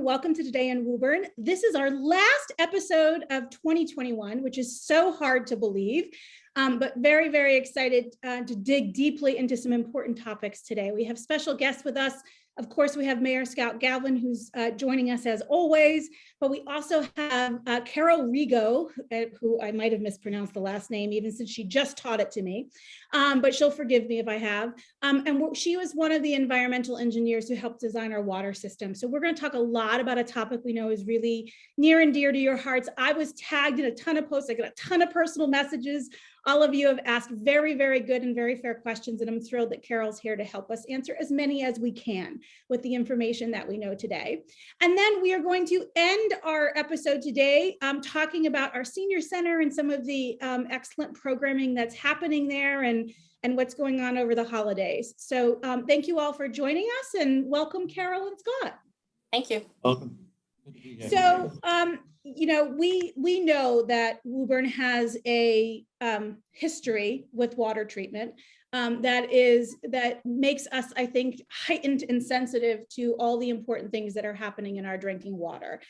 everyone. Welcome to Today in Woburn. This is our last episode of 2021, which is so hard to believe, but very, very excited to dig deeply into some important topics today. We have special guests with us. Of course, we have Mayor Scout Galvin, who's joining us as always, but we also have Carol Rego, who I might have mispronounced the last name, even since she just taught it to me, but she'll forgive me if I have. And she was one of the environmental engineers who helped design our water system. So we're going to talk a lot about a topic we know is really near and dear to your hearts. I was tagged in a ton of posts. I got a ton of personal messages. All of you have asked very, very good and very fair questions, and I'm thrilled that Carol's here to help us answer as many as we can with the information that we know today. And then we are going to end our episode today talking about our senior center and some of the excellent programming that's happening there and what's going on over the holidays. So thank you all for joining us, and welcome Carol and Scott. Thank you. Welcome. So, you know, we know that Woburn has a history with water treatment that makes us, I think, heightened and sensitive to all the important things that are happening in our drinking water.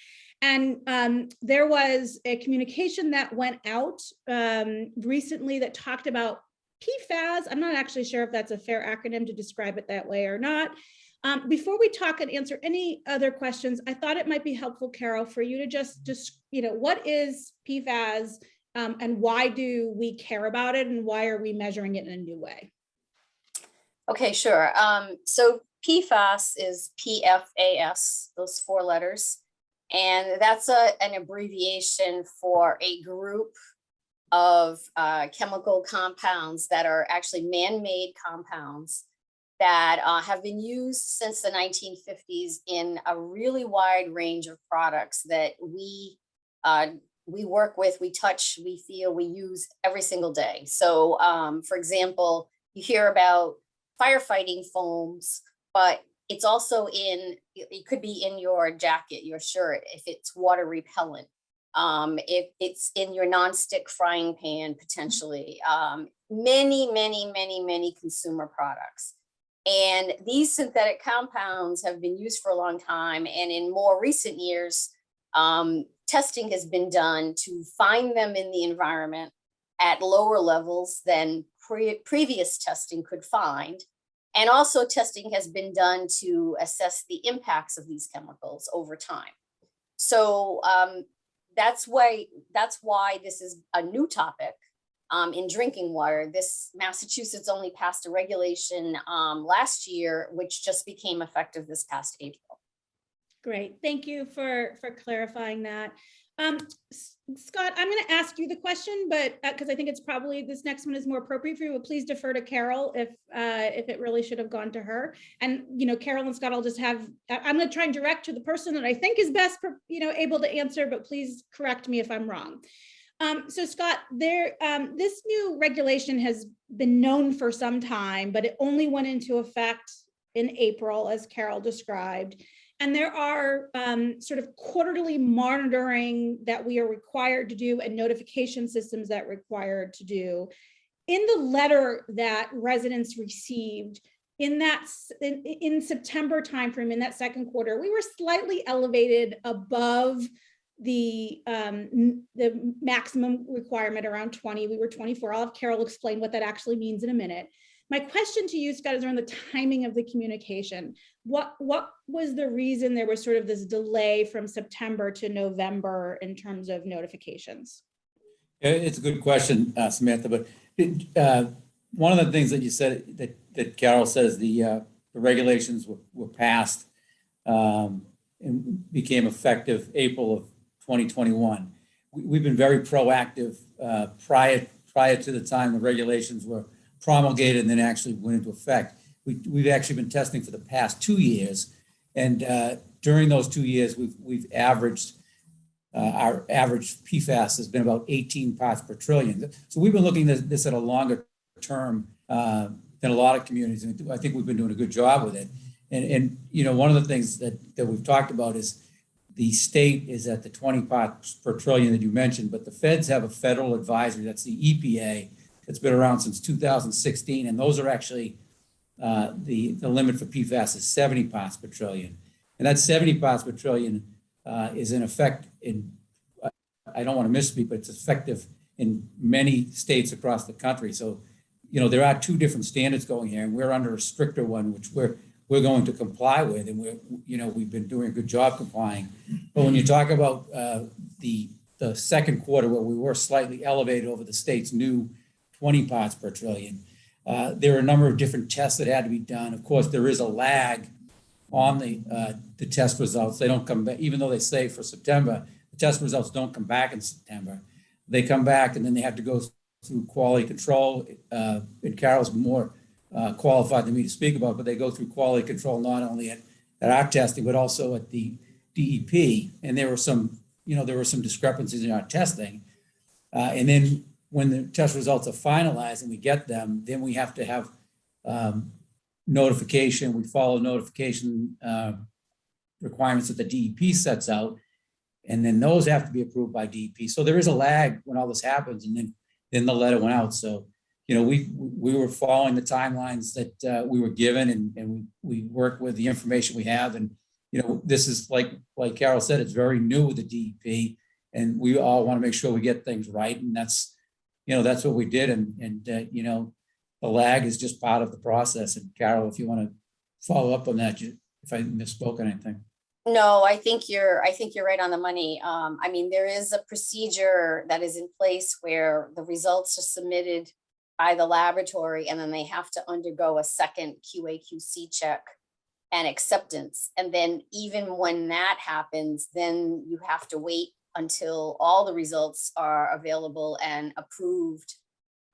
And there was a communication that went out recently that talked about PFAS. I'm not actually sure if that's a fair acronym to describe it that way or not. Before we talk and answer any other questions, I thought it might be helpful, Carol, for you to just you know, what is PFAS and why do we care about it and why are we measuring it in a new way? Okay, sure. So PFAS is PFAS, those 4 letters. And that's an abbreviation for a group of chemical compounds that are actually man-made compounds that have been used since the 1950s in a really wide range of products that we work with, we touch, we feel, we use every single day. So for example, you hear about firefighting foams, but it's also it could be in your jacket, your shirt, if it's water repellent, if it's in your nonstick frying pan, potentially, many consumer products. And these synthetic compounds have been used for a long time. And in more recent years, testing has been done to find them in the environment at lower levels than previous testing could find. And also testing has been done to assess the impacts of these chemicals over time. So that's why this is a new topic. In drinking water. Massachusetts only passed a regulation last year, which just became effective this past April. Great, thank you for clarifying that. Scott, I'm going to ask you the question, but because I think it's probably this next one is more appropriate for you, but please defer to Carol if it really should have gone to her. And you know, Carol and Scott, I'm going to try and direct to the person that I think is best, able to answer, but please correct me if I'm wrong. So Scott, this new regulation has been known for some time, but it only went into effect in April, as Carol described. And there are sort of quarterly monitoring that we are required to do and notification systems that we're required to do. In the letter that residents received in September timeframe, in that second quarter, we were slightly elevated above the maximum requirement around 20. We were 24. I'll have Carol explain what that actually means in a minute. My question to you, Scott, is around the timing of the communication. What was the reason there was sort of this delay from September to November in terms of notifications? It's a good question, Samantha, but one of the things that you said, that Carol says the regulations were passed and became effective April of 2021. We've been very proactive prior to the time the regulations were promulgated and then actually went into effect. We've actually been testing for the past 2 years, and during those 2 years, we've averaged our average PFAS has been about 18 parts per trillion. So we've been looking at this at a longer term than a lot of communities, and I think we've been doing a good job with it. And you know, one of the things that we've talked about is the state is at the 20 parts per trillion that you mentioned, but the feds have a federal advisory, that's the EPA, that's been around since 2016, and those are actually the limit for PFAS is 70 parts per trillion. And that 70 parts per trillion is in effect in, I don't want to misspeak, but it's effective in many states across the country. So, there are two different standards going here, and we're under a stricter one, which we're going to comply with, and we've been doing a good job complying. But when you talk about the second quarter, where we were slightly elevated over the state's new 20 parts per trillion, there are a number of different tests that had to be done. Of course, there is a lag on the test results. They don't come back, even though they say for September, the test results don't come back in September. They come back, and then they have to go through quality control. And Carol's more qualified than me to speak about, but they go through quality control not only at our testing, but also at the DEP. And there were some discrepancies in our testing. And then when the test results are finalized and we get them, then we have to have notification. We follow notification requirements that the DEP sets out. And then those have to be approved by DEP. So there is a lag when all this happens, and then the letter went out. So, we were following the timelines that we were given, and we work with the information we have. And, this is like Carol said, it's very new with the DEP, and we all want to make sure we get things right. And that's what we did. And the lag is just part of the process. And Carol, if you want to follow up on that, if I misspoke on anything. No, I think you're right on the money. There is a procedure that is in place where the results are submitted by the laboratory, and then they have to undergo a second QA/QC check and acceptance. And then even when that happens, then you have to wait until all the results are available and approved.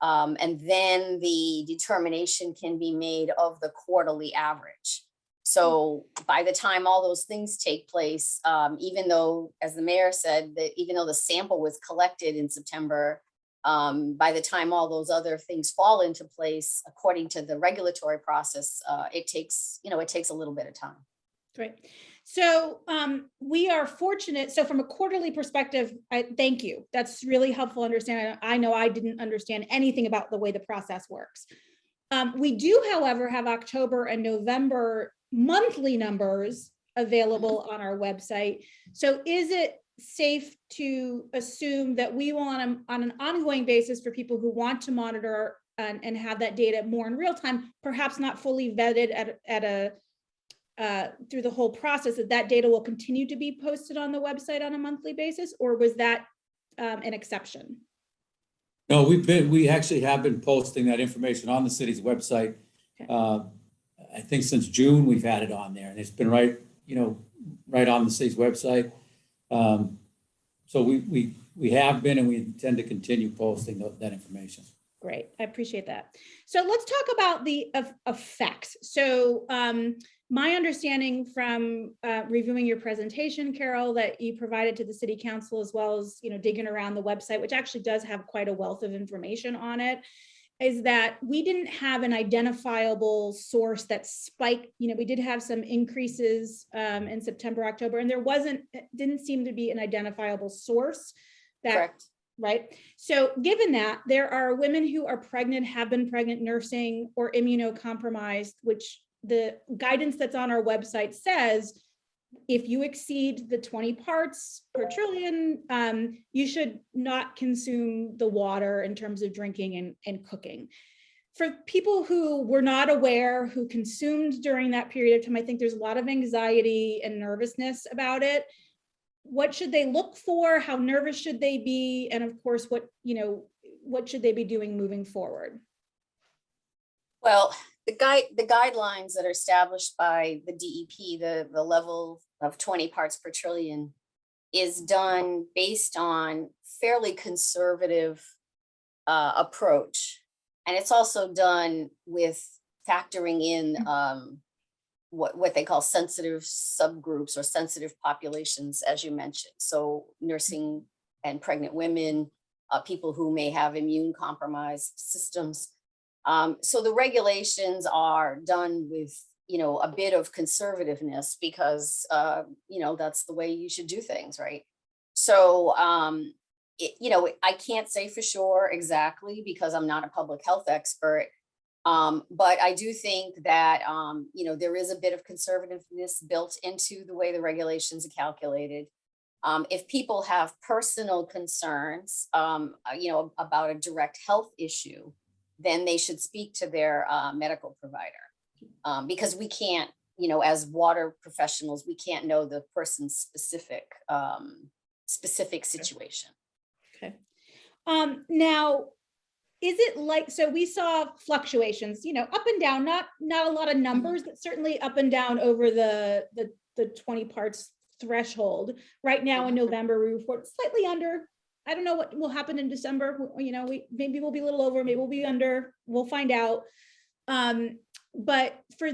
And then the determination can be made of the quarterly average. So by the time all those things take place, even though, as the mayor said, that even though the sample was collected in September, by the time all those other things fall into place, according to the regulatory process, it takes a little bit of time. Great. So we are fortunate. So from a quarterly perspective, thank you. That's really helpful understanding. I know I didn't understand anything about the way the process works. We do, however, have October and November monthly numbers available on our website. So is it safe to assume that we will, on an ongoing basis, for people who want to monitor and have that data more in real time, perhaps not fully vetted through the whole process, that data will continue to be posted on the website on a monthly basis, or was that an exception? No, we actually have been posting that information on the city's website. Okay. I think since June we've had it on there, and it's been right on the city's website. So we have been, and we intend to continue posting that information. Great, I appreciate that. So let's talk about the effects. So my understanding from reviewing your presentation, Carol, that you provided to the City Council, as well as digging around the website, which actually does have quite a wealth of information on it, is that we didn't have an identifiable source that spiked. We did have some increases in September, October, and didn't seem to be an identifiable source. Correct. Right. So given that, there are women who are pregnant, have been pregnant, nursing, or immunocompromised, which the guidance that's on our website says, if you exceed the 20 parts per trillion, you should not consume the water in terms of drinking and cooking. For people who were not aware, who consumed during that period of time, I think there's a lot of anxiety and nervousness about it. What should they look for? How nervous should they be? And of course, what should they be doing moving forward? Well, the guidelines that are established by the DEP, the level of 20 parts per trillion, is done based on fairly conservative approach. And it's also done with factoring in what they call sensitive subgroups or sensitive populations, as you mentioned. So nursing and pregnant women, people who may have immune compromised systems. So the regulations are done with, a bit of conservativeness because, that's the way you should do things, right? So, I can't say for sure exactly because I'm not a public health expert, But I do think that, there is a bit of conservativeness built into the way the regulations are calculated. If people have personal concerns, about a direct health issue, then they should speak to their medical provider. Because we can't, as water professionals, we can't know the person's specific situation. Okay. Now, is it like, so we saw fluctuations, up and down, not a lot of numbers, but certainly up and down over the 20 parts threshold. Right now in November, we report slightly under. I don't know what will happen in December. Maybe we'll be a little over, maybe we'll be under. We'll find out. But for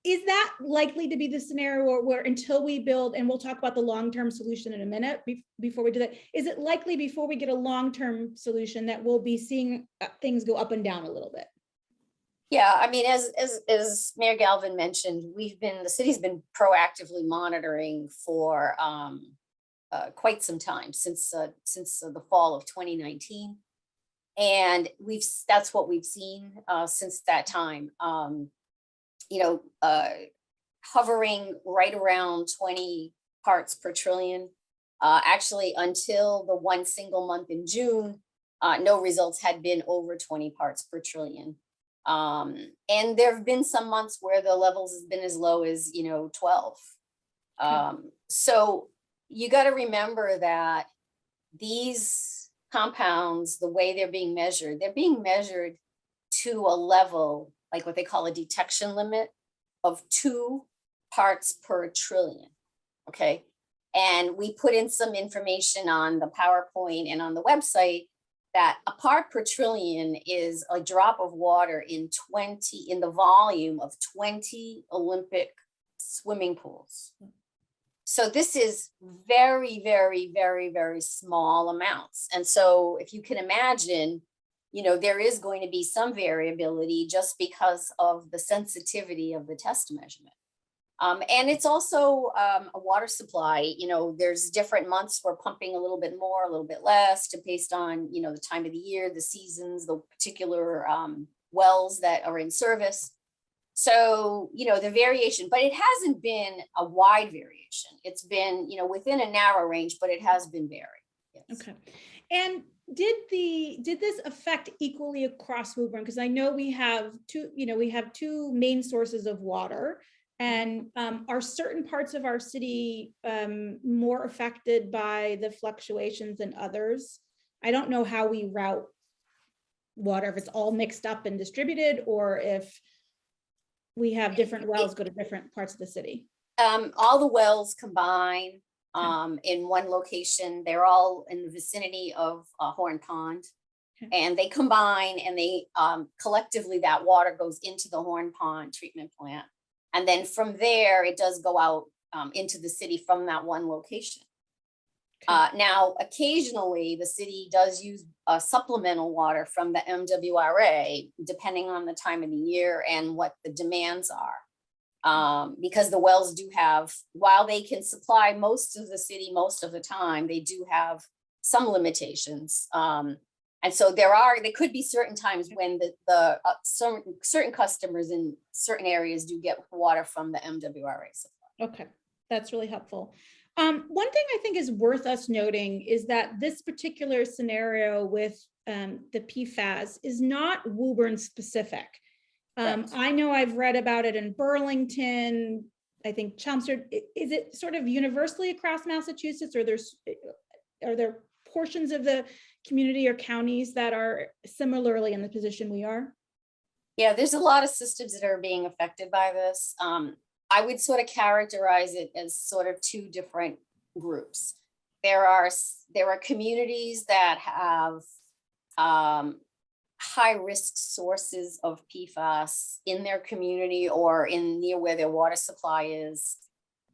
is that likely to be the scenario where until we build, and we'll talk about the long-term solution in a minute before we do that, is it likely before we get a long-term solution that we'll be seeing things go up and down a little bit? Yeah, I mean, as Mayor Galvin mentioned, the city's been proactively monitoring for quite some time, since the fall of 2019. And that's what we've seen since that time. Hovering right around 20 parts per trillion. Actually, until the one single month in June, no results had been over 20 parts per trillion. And there have been some months where the levels has been as low as 12. So you got to remember that these compounds, the way they're being measured to a level, like what they call a detection limit of 2 parts per trillion. Okay. And we put in some information on the PowerPoint and on the website that a part per trillion is a drop of water in the volume of 20 Olympic swimming pools. So this is very, very, very, very small amounts. And so if you can imagine, there is going to be some variability just because of the sensitivity of the test measurement. And it's also a water supply. There's different months we're pumping a little bit more, a little bit less, based on, the time of the year, the seasons, the particular wells that are in service. So, the variation, but it hasn't been a wide variation. It's been, within a narrow range, but it has been varied. Yes. Okay. And did this affect equally across Woburn? Because I know we have two main sources of water. And are certain parts of our city more affected by the fluctuations than others? I don't know how we route water, if it's all mixed up and distributed, or if we have different wells go to different parts of the city. All the wells combine in one location. They're all in the vicinity of Horn Pond. And they combine, and they collectively, that water goes into the Horn Pond treatment plant. And then from there, it does go out into the city from that one location. Now, occasionally, the city does use supplemental water from the MWRA, depending on the time of the year and what the demands are. Because the wells do have, while they can supply most of the city most of the time, they do have some limitations. And so there could be certain times when certain customers in certain areas do get water from the MWRA supply. Okay, that's really helpful. One thing I think is worth us noting is that this particular scenario with the PFAS is not Woburn specific. I know I've read about it in Burlington, I think Chelmsford. Is it sort of universally across Massachusetts, or are there portions of the community or counties that are similarly in the position we are? Yeah, there's a lot of systems that are being affected by this. I would sort of characterize it as sort of two different groups. There are communities that have high risk sources of PFAS in their community or near where their water supply is.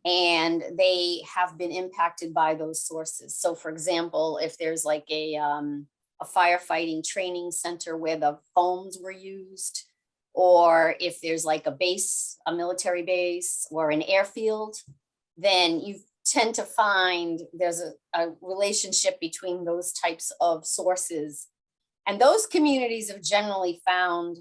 And they have been impacted by those sources. So for example, if there's like a firefighting training center where the foams were used, or if there's like a military base or an airfield, then you tend to find there's a relationship between those types of sources. And those communities have generally found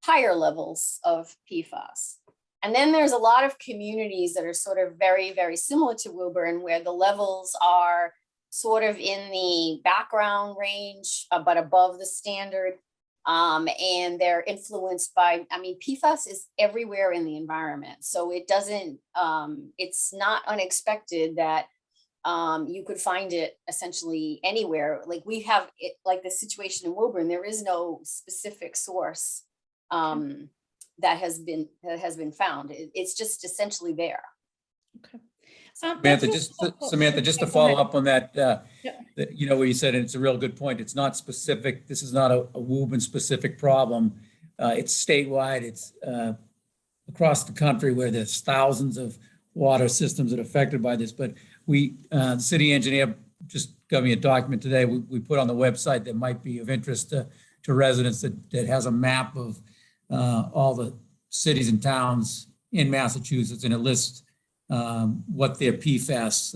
higher levels of PFAS. And then there's a lot of communities that are sort of very, very similar to Woburn, where the levels are sort of in the background range, but above the standard. And they're influenced by, I mean, PFAS is everywhere in the environment. So it doesn't, it's not unexpected that you could find it essentially anywhere. Like we have it, like the situation in Woburn, there is no specific source that has been found. It's just essentially there. Okay. Samantha, just to follow up on that, you know, where you said, and it's a real good point. It's not specific. This is not a Woburn specific problem. It's statewide. It's across the country where there's thousands of water systems that are affected by this. But we, the city engineer just got me a document today. We put on the website that might be of interest to residents that has a map of all the cities and towns in Massachusetts, and it lists what their PFAS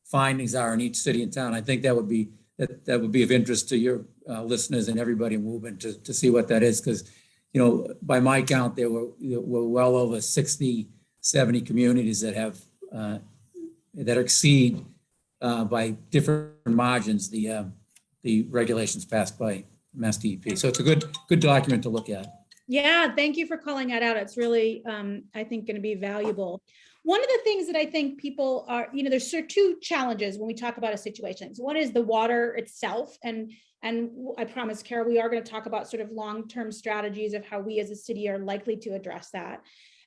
findings are in each city and town. I think that would be of interest to your listeners and everybody in Woburn to see what that is, because, you know, by my count, there were well over 60, 70 communities that have that exceed by different margins the regulations passed by Mass DEP. So it's a good document to look at. Yeah, thank you for calling that out. It's really, I think, going to be valuable. One of the things that I think people are, you know, there's sort of two challenges when we talk about a situation. So one is the water itself. And I promise, Carol, we are going to talk about sort of long-term strategies of how we as a city are likely to address that.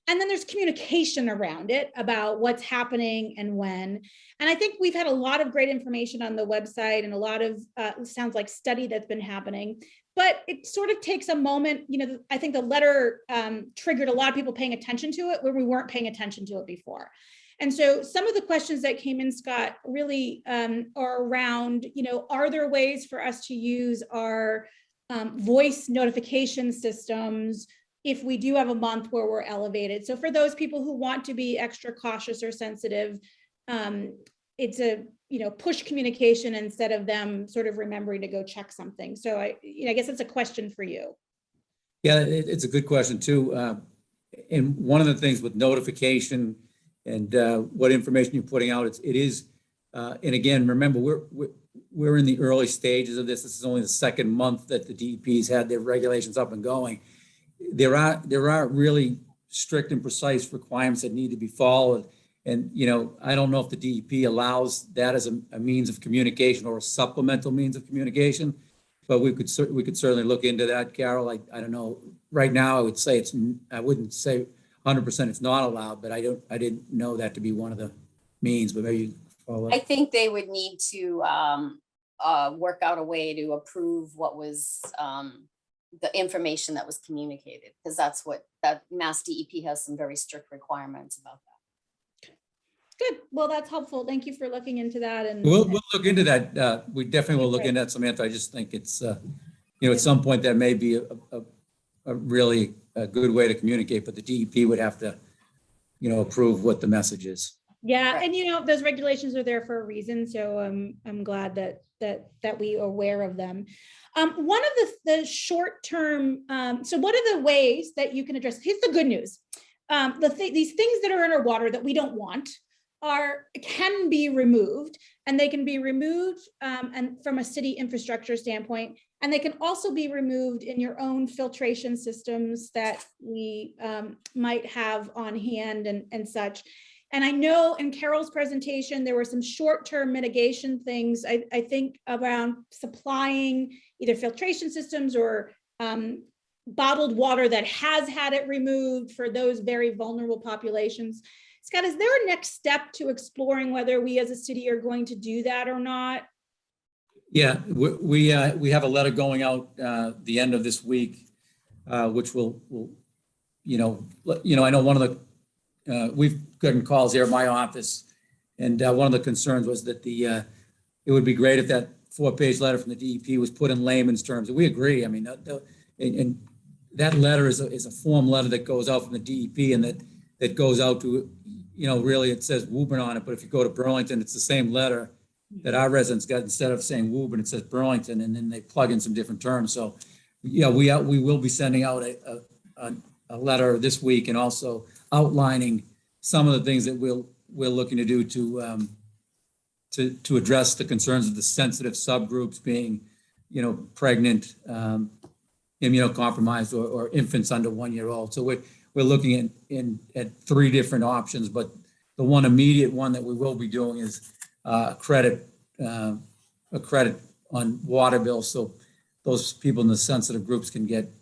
And then there's communication around it about what's happening and when. And I think we've had a lot of great information on the website and a lot of, sounds like study that's been happening, but it sort of takes a moment. You know, I think the letter triggered a lot of people paying attention to it where we weren't paying attention to it before. And so some of the questions that came in, Scott, really are around, you know, are there ways for us to use our voice notification systems if we do have a month where we're elevated? So for those people who want to be extra cautious or sensitive, it's a, you know, push communication instead of them sort of remembering to go check something. So I guess it's a question for you. Yeah, it's a good question too. And one of the things with notification and what information you're putting out, it is, and again, remember, we're in the early stages of this. This is only the second month that the DEP's had their regulations up and going. There are really strict and precise requirements that need to be followed. And, you know, I don't know if the DEP allows that as a means of communication or a supplemental means of communication, but we could certainly look into that, Carol. I don't know. Right now, I wouldn't say 100% it's not allowed, but I didn't know that to be one of the means, but maybe you follow up. I think they would need to work out a way to approve what was the information that was communicated, because that's what that Mass DEP has some very strict requirements about that. Good. Well, that's helpful. Thank you for looking into that. And We'll look into that. We definitely will look into that, Samantha. I just think it's, you know, at some point that may be a really good way to communicate, but the DEP would have to, you know, approve what the message is. yeah, Right. and you know, those regulations are there for a reason. So I'm glad that we are aware of them. One of the short-term, so what are the ways that you can address? Here's the good news. These things that are in our water that we don't want can be removed, and they can be removed and from a city infrastructure standpoint, and they can also be removed in your own filtration systems that we might have on hand and such. And I know in Carol's presentation, there were some short-term mitigation things, I think, around supplying either filtration systems or bottled water that has had it removed for those very vulnerable populations. Scott, is there a next step to exploring whether we as a city are going to do that or not? Yeah, we have a letter going out the end of this week, which will I know one of the we've gotten calls here at my office, and one of the concerns was that it would be great if that 4-page letter from the DEP was put in layman's terms. And we agree. I mean, and that letter is a form letter that goes out from the DEP, and that goes out to, you know, really it says Woburn on it, but if you go to Burlington, it's the same letter that our residents got. Instead of saying Woburn, it says Burlington, and then they plug in some different terms. So Yeah, we will be sending out a letter this week and also outlining some of the things that we're looking to do to address the concerns of the sensitive subgroups being, pregnant, immunocompromised or infants under 1 year old. So we're looking at three different options, but the one immediate one that we will be doing is a credit on water bills. So those people in the sensitive groups can get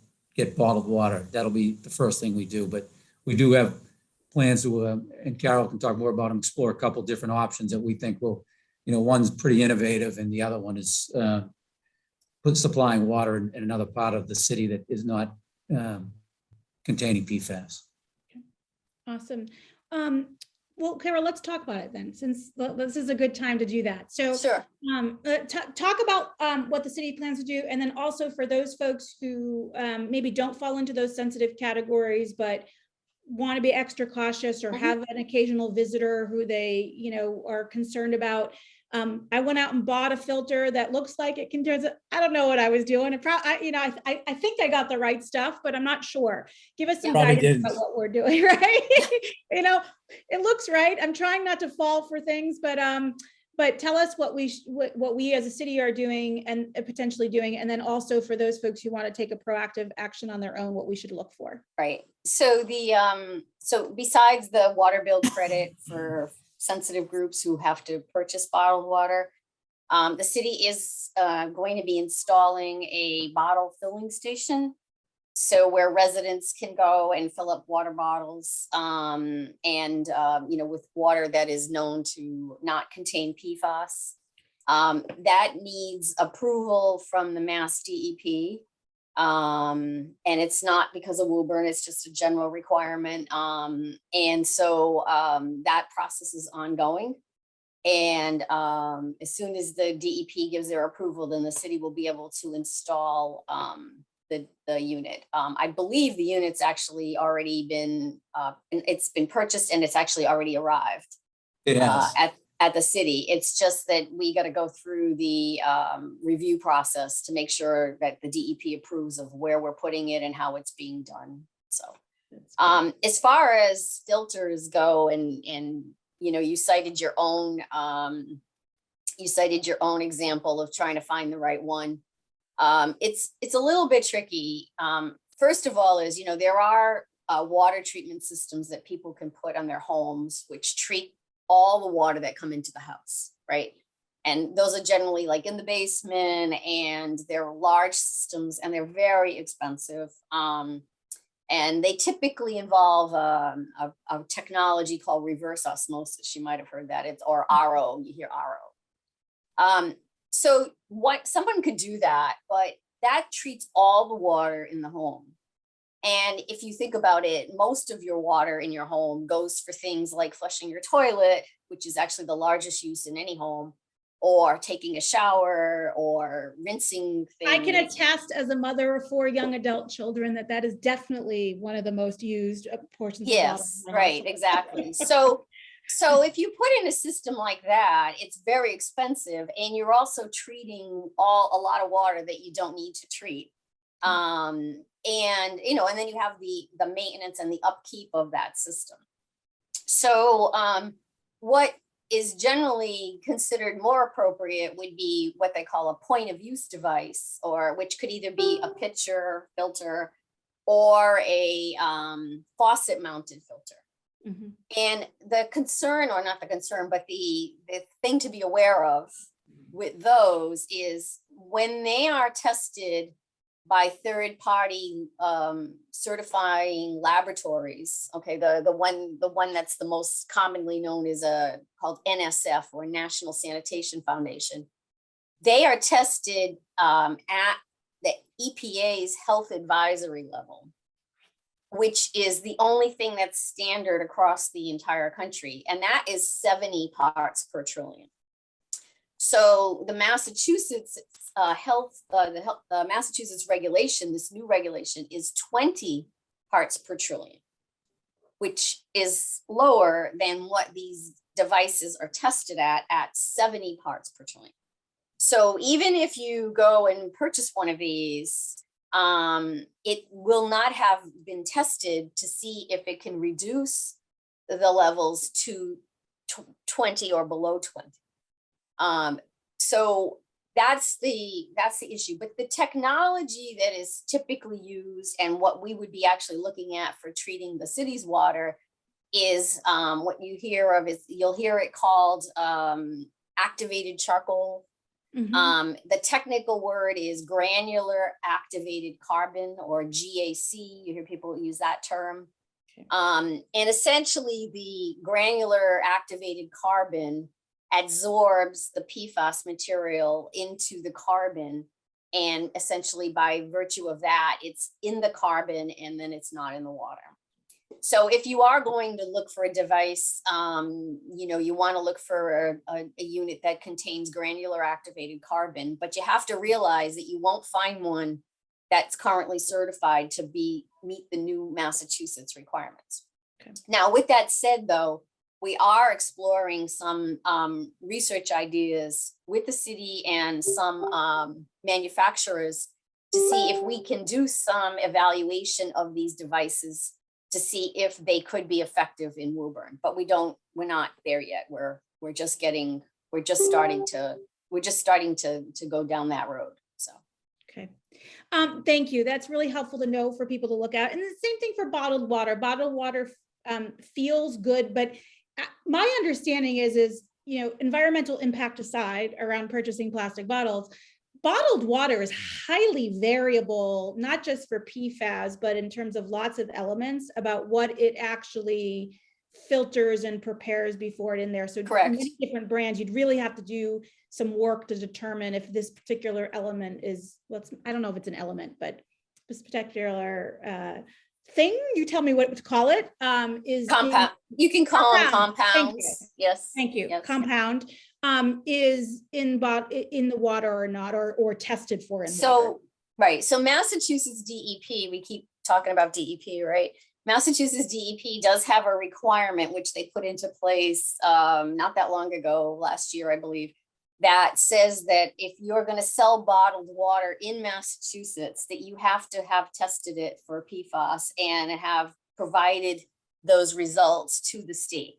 bottled water. That'll be the first thing we do. But we do have plans to, and Carol can talk more about them, explore a couple different options that we think will, one's pretty innovative and the other one is supplying water in another part of the city that is not containing PFAS. Awesome. Well, Carol, let's talk about it then, since this is a good time to do that. So Sure. talk about what the city plans to do. And then also for those folks who maybe don't fall into those sensitive categories, but want to be extra cautious or have an occasional visitor who they, are concerned about. I went out and bought a filter that looks like it can, I don't know what I was doing. I think I got the right stuff, but I'm not sure. Give us some guidance about what we're doing, right? It looks right. I'm trying not to fall for things, but tell us what we as a city are doing and potentially doing. And then also for those folks who want to take a proactive action on their own, what we should look for. Right. So so besides the water bill credit for sensitive groups who have to purchase bottled water, the city is going to be installing a bottle filling station. So where residents can go and fill up water bottles with water that is known to not contain PFAS. That needs approval from the Mass DEP. And it's not because of Woburn, it's just a general requirement. And so that process is ongoing. And as soon as the DEP gives their approval, then the city will be able to install the unit. I believe the unit's actually already been, it's been purchased and it's actually already arrived at the city. It's just that we got to go through the review process to make sure that the DEP approves of where we're putting it and how it's being done. So as far as filters go, and you cited your own example of trying to find the right one. It's a little bit tricky. First of all is, there are water treatment systems that people can put on their homes, which treat all the water that come into the house, right? And those are generally like in the basement, and they're large systems and they're very expensive. And they typically involve a technology called reverse osmosis. You might have heard that. It's or RO, you hear RO. So someone could do that, but that treats all the water in the home. And if you think about it, most of your water in your home goes for things like flushing your toilet, which is actually the largest use in any home, or taking a shower or rinsing things. I can attest as a mother of 4 young adult children that is definitely one of the most used portions. Yes, of right, exactly. So if you put in a system like that, it's very expensive, and you're also treating a lot of water that you don't need to treat. And then you have the maintenance and the upkeep of that system. So what is generally considered more appropriate would be what they call a point of use device, or which could either be a pitcher filter or a faucet mounted filter. Mm-hmm. And the concern, or not the concern, but the thing to be aware of with those is when they are tested by third-party certifying laboratories. Okay, the one that's the most commonly known is called NSF, or National Sanitation Foundation. They are tested at the EPA's health advisory level, which is the only thing that's standard across the entire country, and that is 70 parts per trillion. So the Massachusetts Massachusetts regulation, this new regulation, is 20 parts per trillion, which is lower than what these devices are tested at 70 parts per trillion. So even if you go and purchase one of these, It will not have been tested to see if it can reduce the levels to 20 or below 20. So that's the issue. But the technology that is typically used and what we would be actually looking at for treating the city's water is what you hear of is, you'll hear it called activated charcoal. The technical word is granular activated carbon, or GAC. You hear people use that term. Okay. And essentially the granular activated carbon absorbs the PFAS material into the carbon. And essentially by virtue of that, it's in the carbon and then it's not in the water. So if you are going to look for a device, you want to look for a unit that contains granular activated carbon, but you have to realize that you won't find one that's currently certified to meet the new Massachusetts requirements. Okay. Now, with that said, though, we are exploring some research ideas with the city and some manufacturers to see if we can do some evaluation of these devices to see if they could be effective in Woburn, but we're not there yet. We're just starting to go down that road. So. Okay. Thank you. That's really helpful to know for people to look at. And the same thing for bottled water. Bottled water feels good, but my understanding is, environmental impact aside around purchasing plastic bottles, bottled water is highly variable, not just for PFAS, but in terms of lots of elements about what it actually filters and prepares before it in there. So Correct. Many different brands, you'd really have to do some work to determine if this particular element is, I don't know if it's an element, but this particular thing, you tell me what to call it, is compound. You can call them compound. compounds. Yes. Thank you. Yes. Compound is in the water or not, or tested for in water. So, right. So Massachusetts DEP, we keep talking about DEP, right? Massachusetts DEP does have a requirement, which they put into place not that long ago, last year, I believe, that says that if you're going to sell bottled water in Massachusetts, that you have to have tested it for PFAS and have provided those results to the state.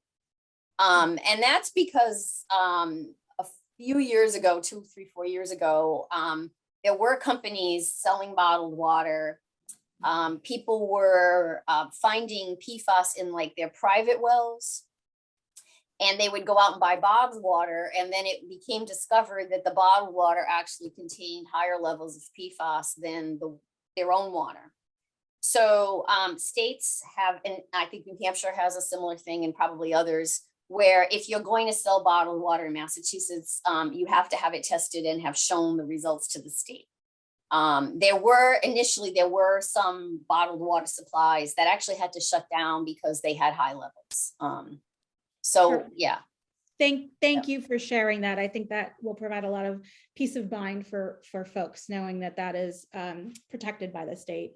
And that's because a few years ago, 2, 3, 4 years ago, there were companies selling bottled water. People were finding PFAS in like their private wells, and they would go out and buy bottled water. And then it became discovered that the bottled water actually contained higher levels of PFAS than their own water. So states have, and I think New Hampshire has a similar thing, and probably others, where if you're going to sell bottled water in Massachusetts, you have to have it tested and have shown the results to the state. There were some bottled water supplies that actually had to shut down because they had high levels. Sure. Yeah. Thank you for sharing that. I think that will provide a lot of peace of mind for folks, knowing that is protected by the state.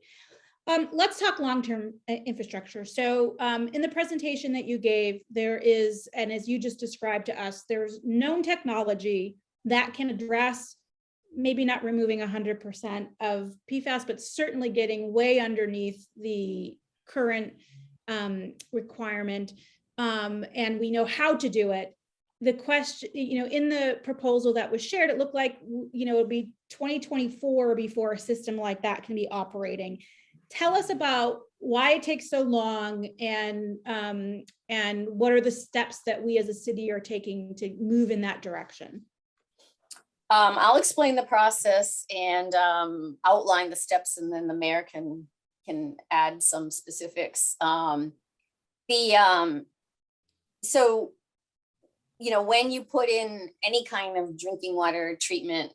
Let's talk long-term infrastructure. So in the presentation that you gave, there is, and as you just described to us, there's known technology that can address, maybe not removing 100% of PFAS, but certainly getting way underneath the current requirement. And we know how to do it. The question, in the proposal that was shared, it looked like, it'll be 2024 before a system like that can be operating. Tell us about why it takes so long, and what are the steps that we as a city are taking to move in that direction? I'll explain the process and outline the steps, and then the mayor can add some specifics. So, when you put in any kind of drinking water treatment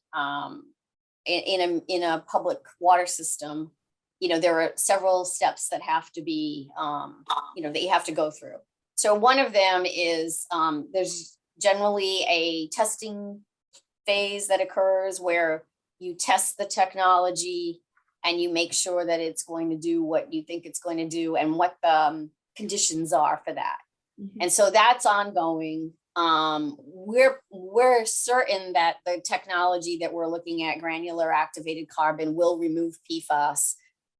in a public water system, there are several steps that have to be, that you have to go through. So one of them is there's generally a testing phase that occurs where you test the technology and you make sure that it's going to do what you think it's going to do and what the conditions are for that. Mm-hmm. And so that's ongoing. we're certain that the technology that we're looking at, granular activated carbon, will remove PFAS.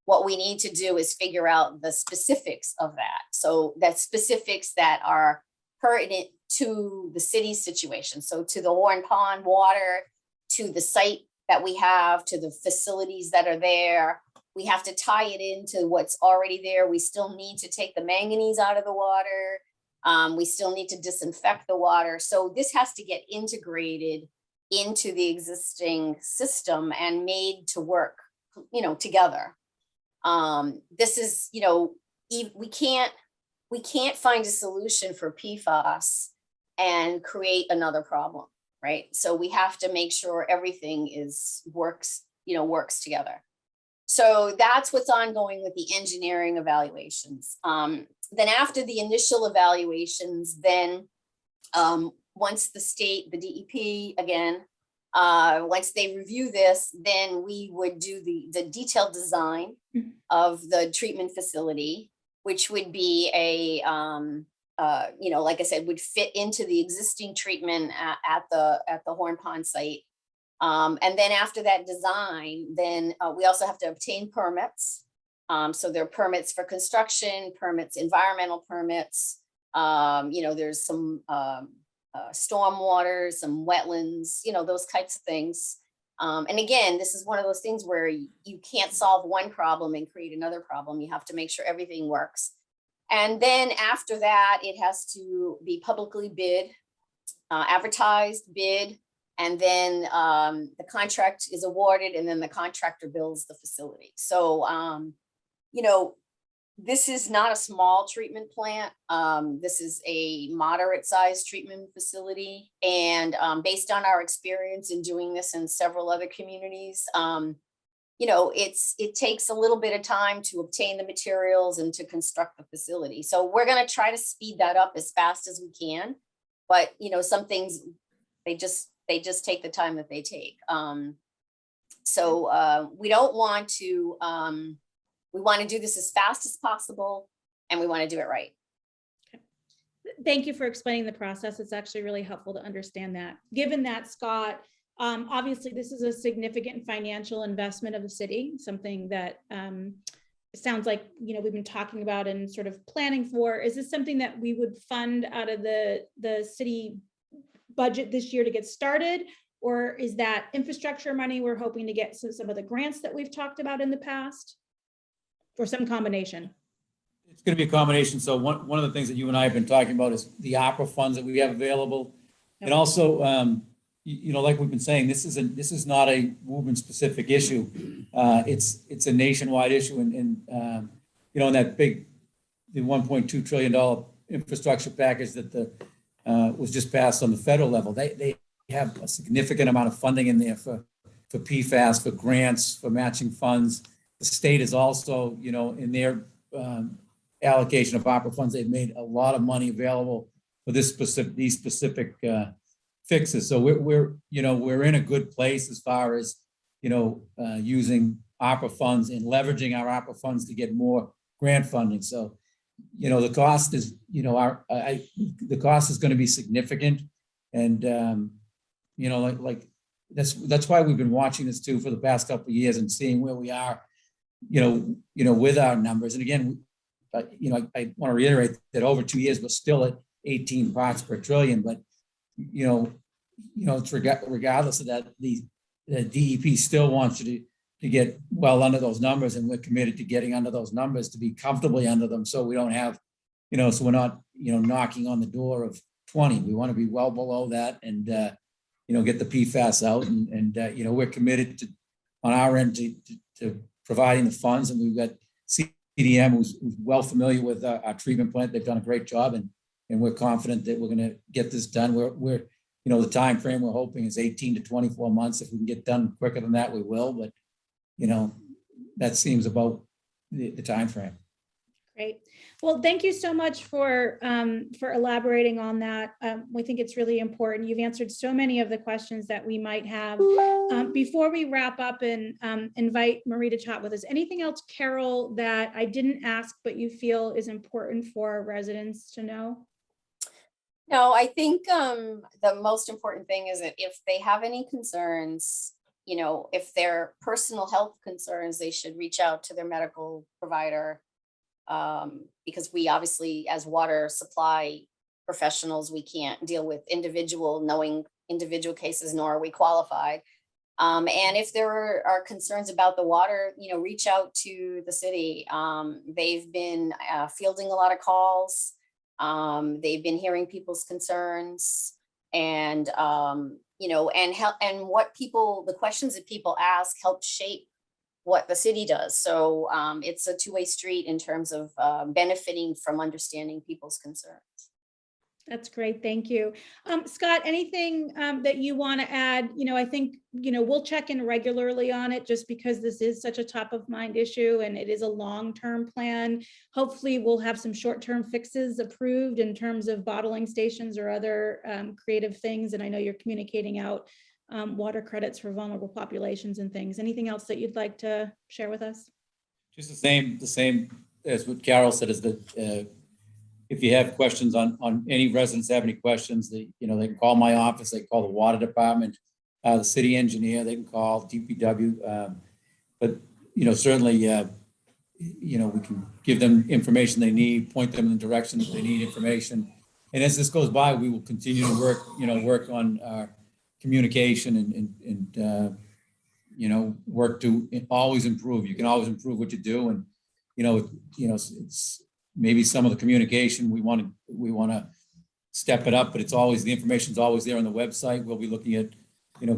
What we need to do is figure out the specifics of that. So that specifics that are pertinent to the city's situation. So to the Horn Pond water, to the site that we have, to the facilities that are there. We have to tie it into what's already there. We still need to take the manganese out of the water. We still need to disinfect the water. So this has to get integrated into the existing system and made to work, together. This is, we can't find a solution for PFAS and create another problem, right? So we have to make sure everything works together. So that's what's ongoing with the engineering evaluations. Then after the initial evaluations, then once the state, the DEP again, once they review this, then we would do the detailed design of the treatment facility, which would be like I said, would fit into the existing treatment at the Horn Pond site. And then after that design, then we also have to obtain permits. So there are permits for construction, permits, environmental permits. There's some stormwater, some wetlands, those types of things. And again, this is one of those things where you can't solve one problem and create another problem. You have to make sure everything works. And then after that, it has to be publicly bid, advertised, bid, and then the contract is awarded, and then the contractor builds the facility. So, this is not a small treatment plant. This is a moderate sized treatment facility. And based on our experience in doing this in several other communities, it takes a little bit of time to obtain the materials and to construct the facility. So we're going to try to speed that up as fast as we can. But, some things, they just take the time that they take. So we don't want to, we want to do this as fast as possible, and we want to do it right. Thank you for explaining the process. It's actually really helpful to understand that. Given that, Scott, obviously this is a significant financial investment of the city, something that it sounds like, we've been talking about and sort of planning for. Is this something that we would fund out of the city budget this year to get started? Or is that infrastructure money we're hoping to get some of the grants that we've talked about in the past? Or some combination? It's going to be a combination. So one of the things that you and I have been talking about is the ARPA funds that we have available. Yep. And also, like we've been saying, this is not a Woburn specific issue. It's a nationwide issue. And in that the $1.2 trillion infrastructure package that was just passed on the federal level, they have a significant amount of funding in there for PFAS, for grants, for matching funds. The state is also, in their allocation of ARPA funds, they've made a lot of money available for these specific fixes. So we're in a good place as far as, using ARPA funds and leveraging our ARPA funds to get more grant funding. So, the cost is, the cost is going to be significant. And, that's why we've been watching this too for the past couple of years and seeing where we are, with our numbers. And again, I want to reiterate that over 2 years, we're still at 18 parts per trillion, but, it's regardless of that, the DEP still wants you to get well under those numbers, and we're committed to getting under those numbers to be comfortably under them. So we don't have, so we're not, knocking on the door of 20. We want to be well below that and, get the PFAS out. And we're committed to, on our end, to providing the funds. And we've got CDM who's well familiar with our treatment plant. They've done a great job, and we're confident that we're going to get this done. We're the time frame we're hoping is 18 to 24 months. If we can get done quicker than that, we will. But that seems about the time frame. Great. Well, thank you so much for elaborating on that. We think it's really important. You've answered so many of the questions that we might have. Before we wrap up and invite Marie to chat with us, anything else, Carol, that I didn't ask but you feel is important for our residents to know? No, I think the most important thing is that if they have any concerns, if they're personal health concerns, they should reach out to their medical provider. Because we obviously, as water supply professionals, we can't deal with knowing individual cases, nor are we qualified. And if there are concerns about the water, reach out to the city. They've been fielding a lot of calls. They've been hearing people's concerns, and the questions that people ask help shape what the city does. So it's a two-way street in terms of benefiting from understanding people's concerns. That's great. Thank you. Scott, anything that you want to add? I think, we'll check in regularly on it just because this is such a top of mind issue and it is a long-term plan. Hopefully we'll have some short-term fixes approved in terms of bottling stations or other creative things. And I know you're communicating out water credits for vulnerable populations and things. Anything else that you'd like to share with us? Just the same as what Carol said, is that if you have questions on any residents have any questions, they can call my office, they can call the water department, the city engineer, they can call DPW. But, certainly, we can give them information they need, point them in the direction that they need information. And as this goes by, we will continue to work on our communication and work to always improve. You can always improve what you do. And, it's maybe some of the communication, we want to step it up, but the information's always there on the website. We'll be looking at,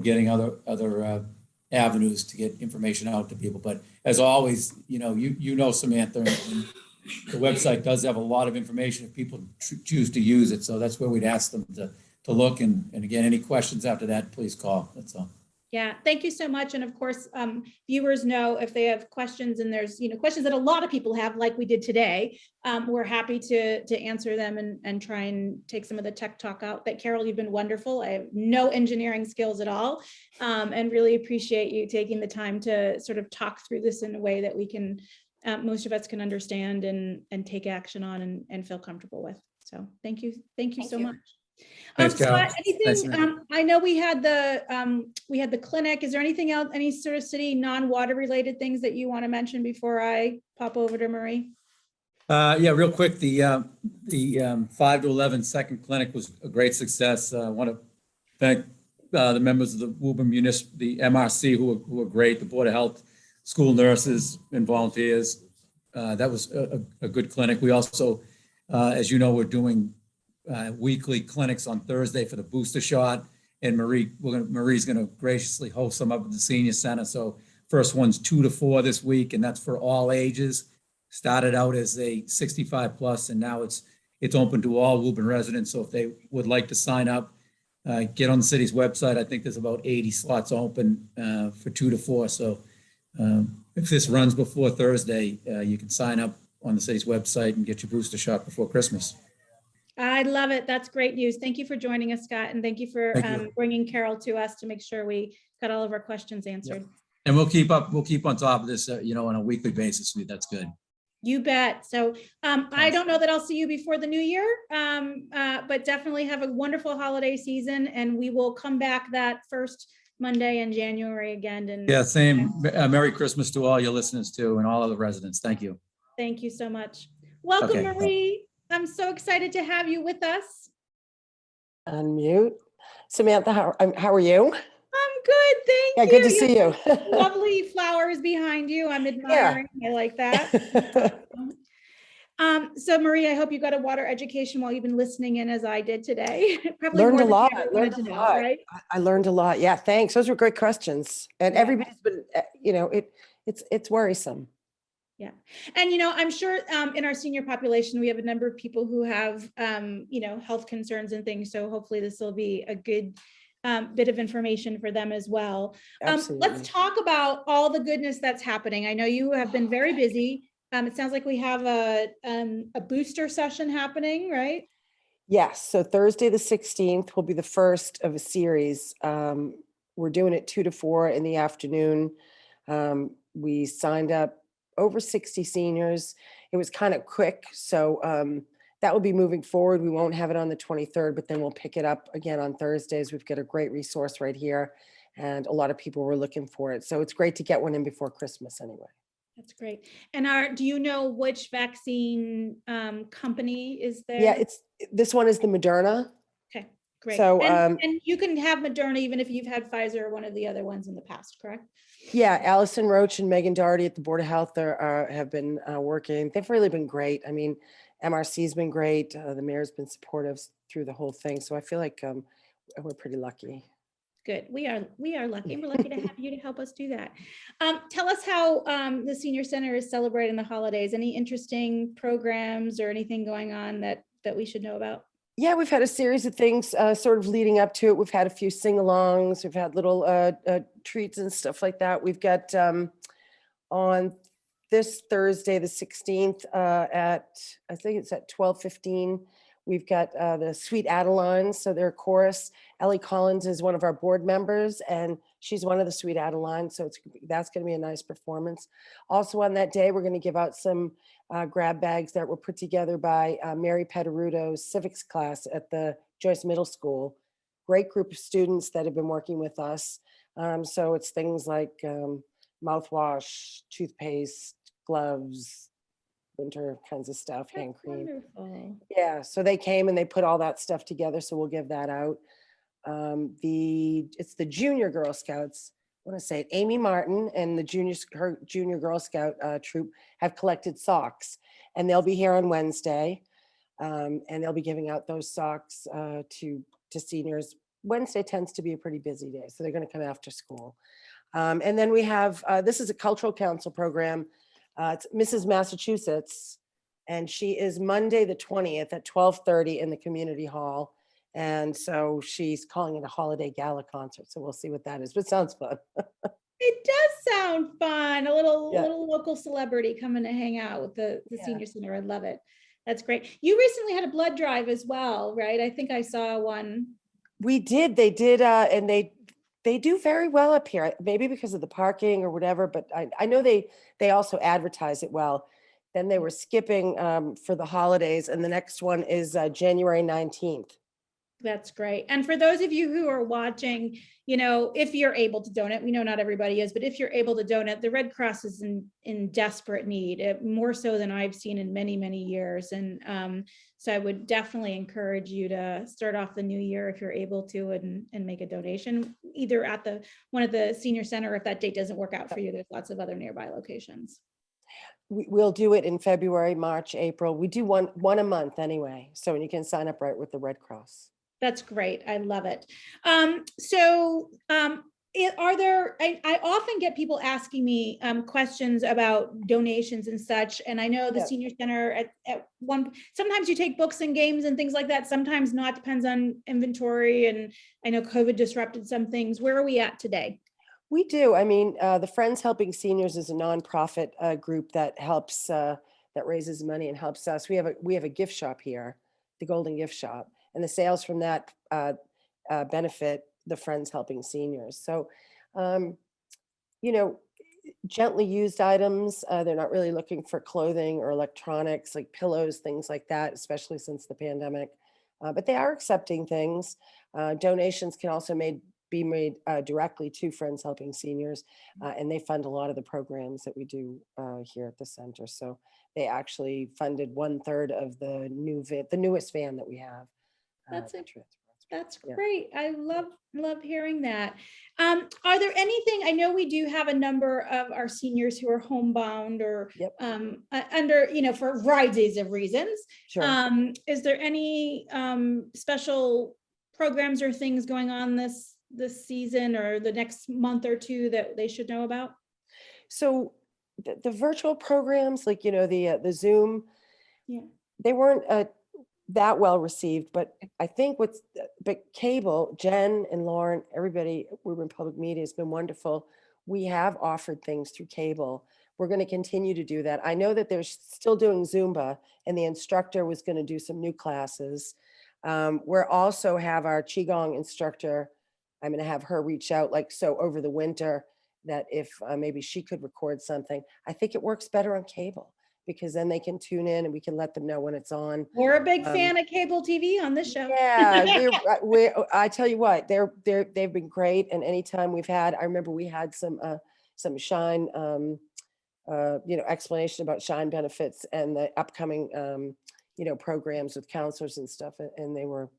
getting other avenues to get information out to people. But as always, Samantha, and the website does have a lot of information if people choose to use it. So that's where we'd ask them to look. And again, any questions after that, please call. That's all. Yeah, thank you so much. And of course, viewers know if they have questions, and there's questions that a lot of people have, like we did today, we're happy to answer them and try and take some of the tech talk out. But Carol, you've been wonderful. I have no engineering skills at all, and really appreciate you taking the time to sort of talk through this in a way that we can, most of us can understand and take action on and feel comfortable with. So thank you so much. Thanks, Carol. Scott, anything, I know we had the clinic. Is there anything else, any sort of city non-water related things that you want to mention before I pop over to Marie? Yeah, real quick, the 5 to 11 second clinic was a great success. I want to thank the members of the Woburn the MRC who were great, the Board of Health, school nurses and volunteers. That was a good clinic. We also, as you know, we're doing weekly clinics on Thursday for the booster shot, and Marie's going to graciously host them up at the Senior Center. So first one's 2 to 4 this week, and that's for all ages. Started out as a 65 plus, and now it's open to all Woburn residents. So if they would like to sign up, get on the city's website. I think there's about 80 slots open for 2 to 4. So if this runs before Thursday, you can sign up on the city's website and get your booster shot before Christmas. I love it. That's great news. Thank you for joining us, Scott. And thank you for bringing Carol to us to make sure we got all of our questions answered. Yep. And we'll keep on top of this, on a weekly basis. That's good. You bet. So I don't know that I'll see you before the new year, but definitely have a wonderful holiday season. And we will come back that first Monday in January again. And yeah, same. Merry Christmas to all your listeners too, and all of the residents. Thank you. Thank you so much. Welcome, Marie. I'm so excited to have you with us. Unmute. Samantha, how are you? I'm good, thank you. Yeah, good to see you. Lovely flowers behind you. I'm admiring. Yeah. I like that. So Marie, I hope you got a water education while you've been listening in as I did today. Probably learned a lot. Right? I learned a lot. Yeah, thanks. Those were great questions. And everybody's been, it's worrisome. Yeah. And, I'm sure in our senior population, we have a number of people who have, health concerns and things. So hopefully this will be a good bit of information for them as well. Let's talk about all the goodness that's happening. I know you have been very busy. It sounds like we have a booster session happening, right? Yes. So Thursday, the 16th will be the first of a series. We're doing it 2 to 4 in the afternoon. We signed up over 60 seniors. It was kind of quick. So that will be moving forward. We won't have it on the 23rd, but then we'll pick it up again on Thursdays. We've got a great resource right here, and a lot of people were looking for it. So it's great to get one in before Christmas anyway. That's great. And do you know which vaccine company is there? Yeah, this one is the Moderna. Okay, great. So, And you can have Moderna even if you've had Pfizer or one of the other ones in the past, correct? yeah, Allison Roach and Megan Doherty at the Board of Health have been working. They've really been great. I mean, MRC's been great. The mayor's been supportive through the whole thing. So I feel like we're pretty lucky. Good. We are lucky. We're lucky to have you to help us do that. Tell us how the Senior Center is celebrating the holidays. Any interesting programs or anything going on that we should know about? Yeah, we've had a series of things sort of leading up to it. We've had a few sing-alongs. We've had little treats and stuff like that. We've got on this Thursday, the 16th at, I think it's at 12:15. We've got the Sweet Adelines, so their chorus. Ellie Collins is one of our board members, and she's one of the Sweet Adelines, so that's going to be a nice performance. Also on that day, we're going to give out some grab bags that were put together by Mary Petaruto's civics class at the Joyce Middle School. Great group of students that have been working with us. So it's things like mouthwash, toothpaste, gloves, winter kinds of stuff, hand That's cream. wonderful. Yeah, so they came and they put all that stuff together, so we'll give that out. It's the Junior Girl Scouts. I want to say it. Amy Martin and her Junior Girl Scout troop have collected socks, and they'll be here on Wednesday, and they'll be giving out those socks to seniors. Wednesday tends to be a pretty busy day, so they're going to come after school. And then we have this is a cultural council program. It's Mrs. Massachusetts, and she is Monday the 20th at 12:30 in the community hall. And so she's calling it a holiday gala concert. So we'll see what that is, but it sounds fun. It does sound fun. A little Yeah. local celebrity coming to hang out with the Yeah. Senior Center. I love it. That's great. You recently had a blood drive as well, right? I think I saw one. We did, they did, and they do very well up here, maybe because of the parking or whatever, but I know they also advertise it well. Then they were skipping for the holidays, and the next one is January 19th. That's great. And for those of you who are watching, if you're able to donate, we know not everybody is, but if you're able to donate, the Red Cross is in desperate need, more so than I've seen in many, many years. And so I would definitely encourage you to start off the new year if you're able to and make a donation, either at one of the Senior Center, if that date doesn't work out for you. There's lots of other nearby locations. We'll do it in February, March, April. We do one a month anyway. So you can sign up right with the Red Cross. That's great. I love it. I often get people asking me questions about donations and such. And I know the Yeah. Senior Center sometimes you take books and games and things like that. Sometimes not, depends on inventory. And I know COVID disrupted some things. Where are we at today? We do. I mean, the Friends Helping Seniors is a nonprofit group that helps, that raises money and helps us. We have a gift shop here, the Golden Gift Shop, and the sales from that benefit the Friends Helping Seniors. So, gently used items. They're not really looking for clothing or electronics like pillows, things like that, especially since the pandemic. But they are accepting things. Donations can also be made directly to Friends Helping Seniors, and they fund a lot of the programs that we do here at the center. So they actually funded 1/3 of the newest van that we have. That's Yeah. great. I love hearing that. Are there anything, I know we do have a number of our seniors who are homebound or Yep. under, for a variety of reasons. Sure. Is there any special programs or things going on this season or the next month or two that they should know about? So the virtual programs, like, the Zoom, Yeah. they weren't that well received, but I think but cable, Jen and Lauren, everybody, Woburn Public Media has been wonderful. We have offered things through cable. We're going to continue to do that. I know that they're still doing Zumba, and the instructor was going to do some new classes. We're also have our Qigong instructor. I'm going to have her reach out over the winter, that if maybe she could record something. I think it works better on cable because then they can tune in and we can let them know when it's on. We're a big Um, fan of cable TV on this show. Yeah, I tell you what, they've been great. And anytime we've had, I remember we had some Shine, explanation about Shine benefits and the upcoming, programs with counselors and stuff. And they were,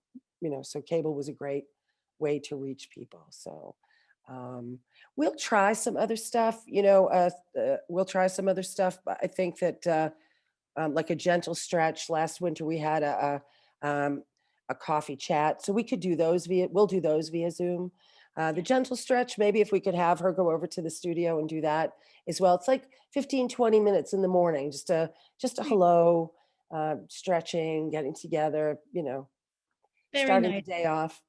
so cable was a great way to reach people. So we'll try some other stuff, we'll try some other stuff. But I think that like a gentle stretch, last winter we had a coffee chat. So we could do those we'll do those via Zoom. The gentle stretch, maybe if we could have her go over to the studio and do that as well. It's like 15, 20 minutes in the morning, just a hello, stretching, getting together, Very starting nice. the day off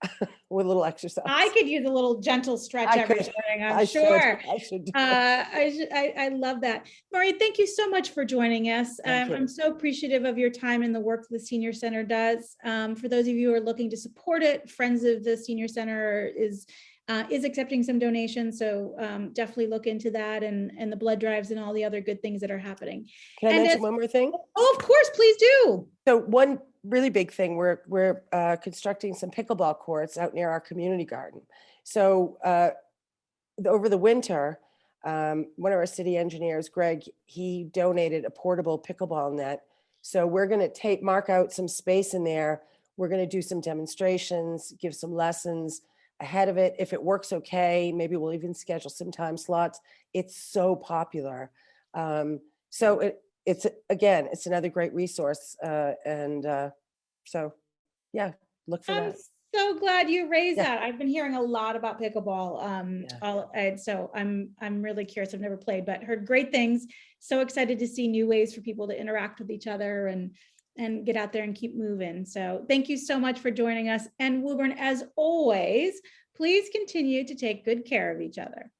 with a little exercise. I could use a little gentle stretch I every could. morning, I'm I should. sure. I should do it. I love that. Marie, thank you so much for joining us. Thank you. I'm so appreciative of your time and the work the Senior Center does. For those of you who are looking to support it, Friends of the Senior Center is accepting some donations. So definitely look into that and the blood drives and all the other good things that are happening. Can I And mention one more thing? Oh, of course, please do. So one really big thing, we're constructing some pickleball courts out near our community garden. So over the winter, one of our city engineers, Greg, he donated a portable pickleball net. So we're going to mark out some space in there. We're going to do some demonstrations, give some lessons ahead of it. If it works okay, maybe we'll even schedule some time slots. It's so popular. So it's again, it's another great resource. So yeah, look for I'm that. so glad you raised Yeah. that. I've been hearing a lot about pickleball. So I'm really curious. I've never played, but heard great things. So excited to see new ways for people to interact with each other and get out there and keep moving. So thank you so much for joining us. And Woburn, as always, please continue to take good care of each other.